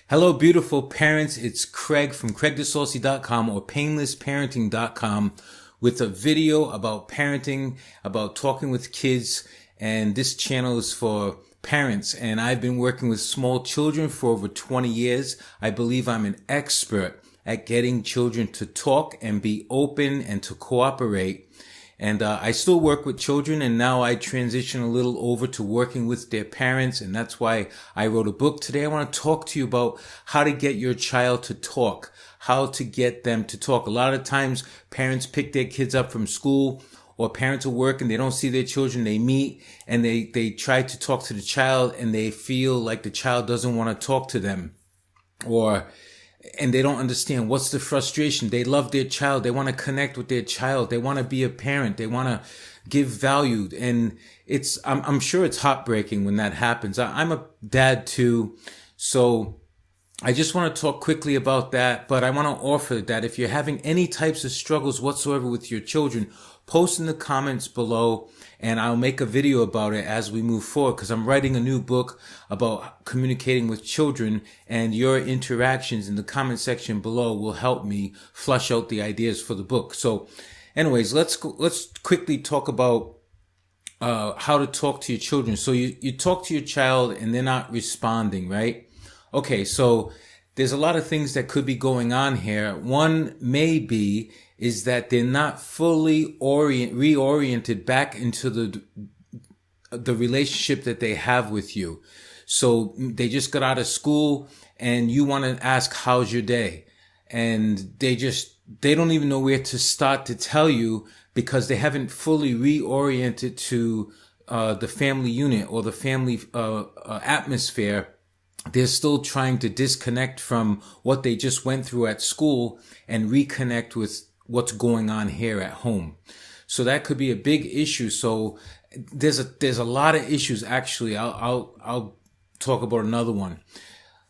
Hello, beautiful parents. It's Craig from CraigDeSaucy.com or PainlessParenting.com with a video about parenting, about talking with kids. And this channel is for parents. And I've been working with small children for over 20 years. I believe I'm an expert at getting children to talk and be open and to cooperate. And I still work with children, and now I transition a little over to working with their parents, and that's why I wrote a book. Today I want to talk to you about how to get your child to talk, how to get them to talk. A lot of times parents pick their kids up from school, or parents are working, they don't see their children, they meet, and they try to talk to the child, and they feel like the child doesn't want to talk to them, and they don't understand what's the frustration. They love their child. They want to connect with their child. They want to be a parent. They want to give value. And I'm sure it's heartbreaking when that happens. I'm a dad too. So I just want to talk quickly about that. But I want to offer that if you're having any types of struggles whatsoever with your children, post in the comments below, and I'll make a video about it as we move forward, because I'm writing a new book about communicating with children, and your interactions in the comment section below will help me flush out the ideas for the book. So anyways, let's quickly talk about how to talk to your children. So you talk to your child and they're not responding, right? Okay, so there's a lot of things that could be going on here. One may be is that they're not fully reoriented back into the relationship that they have with you. So they just got out of school and you want to ask, how's your day? And they don't even know where to start to tell you, because they haven't fully reoriented to the family unit or the family atmosphere. They're still trying to disconnect from what they just went through at school and reconnect with what's going on here at home. So that could be a big issue. So there's a lot of issues. Actually, I'll talk about another one.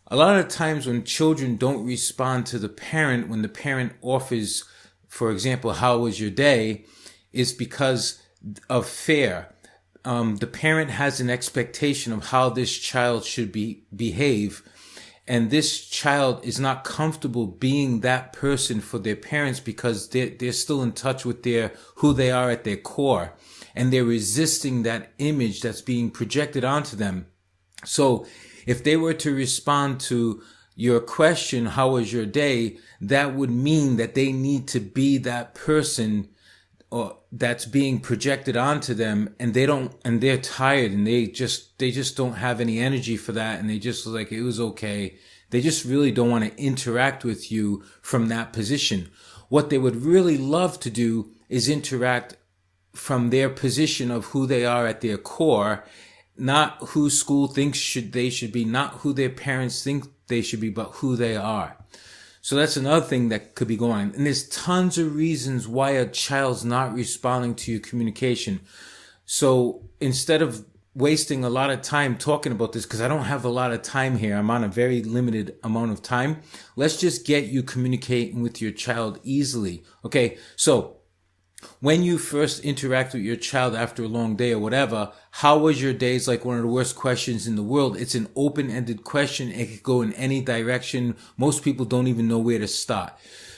A lot of times when children don't respond to the parent, when the parent offers, for example, how was your day, is because of fear. The parent has an expectation of how this child should behave, and this child is not comfortable being that person for their parents because they're still in touch with who they are at their core, and they're resisting that image that's being projected onto them. So if they were to respond to your question, how was your day, that would mean that they need to be that person or that's being projected onto them, and they're tired, and they just don't have any energy for that, and they just like, it was okay. They just really don't want to interact with you from that position. What they would really love to do is interact from their position of who they are at their core, not who school thinks they should be, not who their parents think they should be, but who they are. So that's another thing that could be going on. And there's tons of reasons why a child's not responding to your communication. So instead of wasting a lot of time talking about this, because I don't have a lot of time here, I'm on a very limited amount of time, let's just get you communicating with your child easily. Okay, so when you first interact with your child after a long day or whatever, how was your day is like one of the worst questions in the world. It's an open-ended question. It could go in any direction. Most people don't even know where to start.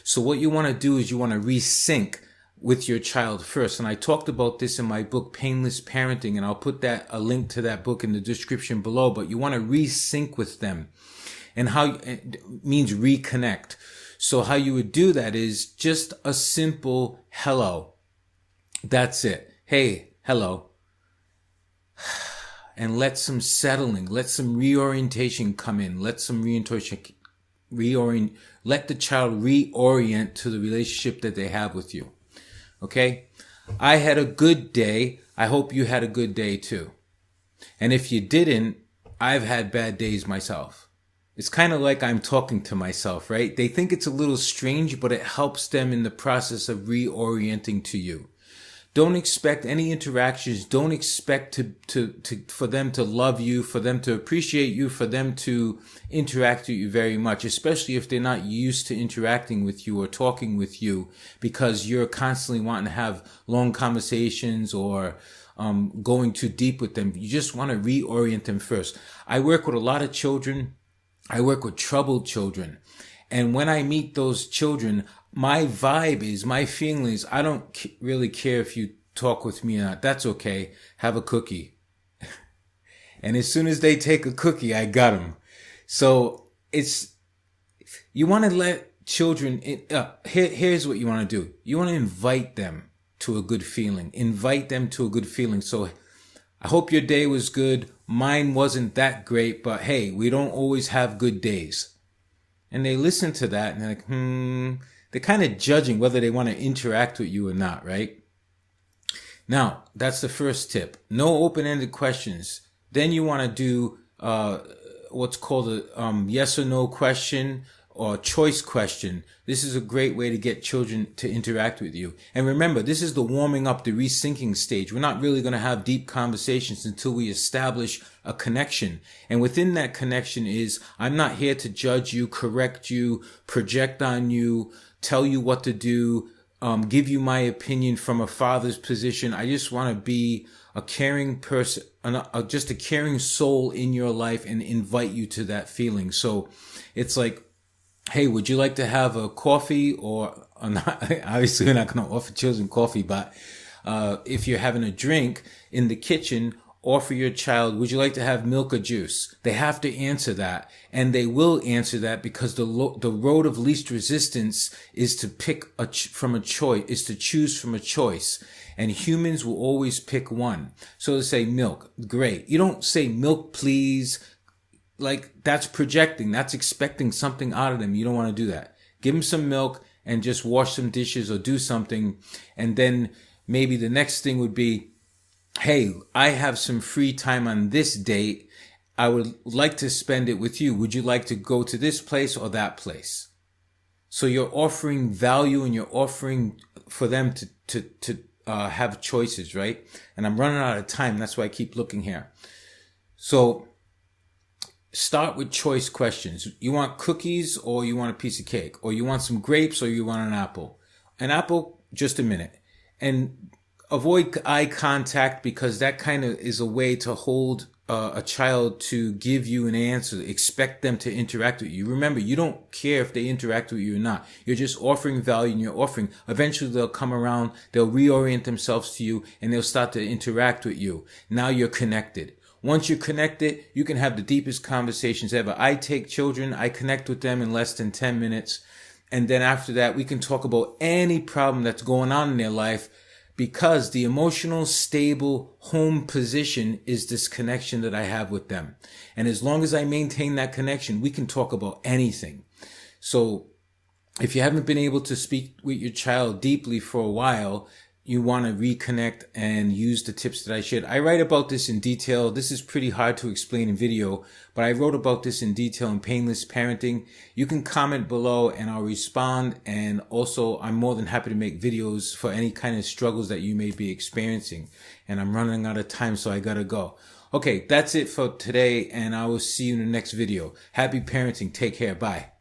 So what you want to do is you want to resync with your child first. And I talked about this in my book, Painless Parenting, and I'll put a link to that book in the description below. But you want to resync with them. And how it means reconnect. So how you would do that is just a simple hello. That's it. Hey, hello. And let some settling, let some reorientation come in. Let some let the child reorient to the relationship that they have with you. Okay? I had a good day. I hope you had a good day too. And if you didn't, I've had bad days myself. It's kind of like I'm talking to myself, right? They think it's a little strange, but it helps them in the process of reorienting to you. Don't expect any interactions. Don't expect for them to love you, for them to appreciate you, for them to interact with you very much, especially if they're not used to interacting with you or talking with you, because you're constantly wanting to have long conversations or going too deep with them. You just want to reorient them first. I work with a lot of children I work with troubled children. And when I meet those children, my vibe is, my feeling is, I don't really care if you talk with me or not. That's okay. Have a cookie. And as soon as they take a cookie, I got them. So you want to let children, here's what you want to do. You want to invite them to a good feeling. Invite them to a good feeling. So I hope your day was good. Mine wasn't that great, but hey, we don't always have good days. And they listen to that and they're like, they're kind of judging whether they want to interact with you or not, right? Now, that's the first tip. No open-ended questions. Then you want to do what's called a yes or no question or choice question. This is a great way to get children to interact with you. And remember, this is the warming up, the resyncing stage. We're not really going to have deep conversations until we establish a connection. And within that connection is, I'm not here to judge you, correct you, project on you, tell you what to do, give you my opinion from a father's position. I just want to be a caring person, just a caring soul in your life and invite you to that feeling. So it's like, hey, would you like to have a coffee or not? Obviously, we're not going to offer children coffee, but if you're having a drink in the kitchen, offer your child, would you like to have milk or juice? They have to answer that. And they will answer that because the road of least resistance is to pick from a choice, is to choose from a choice. And humans will always pick one. So to say milk, great. You don't say milk, please. Like, that's projecting. That's expecting something out of them. You don't want to do that. Give them some milk and just wash some dishes or do something. And then maybe the next thing would be, hey, I have some free time on this date. I would like to spend it with you. Would you like to go to this place or that place? So you're offering value and you're offering for them to have choices, right? And I'm running out of time. That's why I keep looking here. So start with choice questions. You want cookies or you want a piece of cake? Or you want some grapes or you want an apple? An apple, just a minute. And avoid eye contact because that kind of is a way to hold a child to give you an answer. Expect them to interact with you. Remember, you don't care if they interact with you or not. You're just offering value and you're offering. Eventually they'll come around, they'll reorient themselves to you and they'll start to interact with you. Now you're connected. Once you're connected, you can have the deepest conversations ever. I take children, I connect with them in less than 10 minutes. And then after that, we can talk about any problem that's going on in their life because the emotional, stable home position is this connection that I have with them. And as long as I maintain that connection, we can talk about anything. So if you haven't been able to speak with your child deeply for a while, you want to reconnect and use the tips that I shared. I write about this in detail. This is pretty hard to explain in video, but I wrote about this in detail in Painless Parenting. You can comment below and I'll respond. And also, I'm more than happy to make videos for any kind of struggles that you may be experiencing. And I'm running out of time, so I gotta go. Okay, that's it for today, and I will see you in the next video. Happy parenting. Take care. Bye.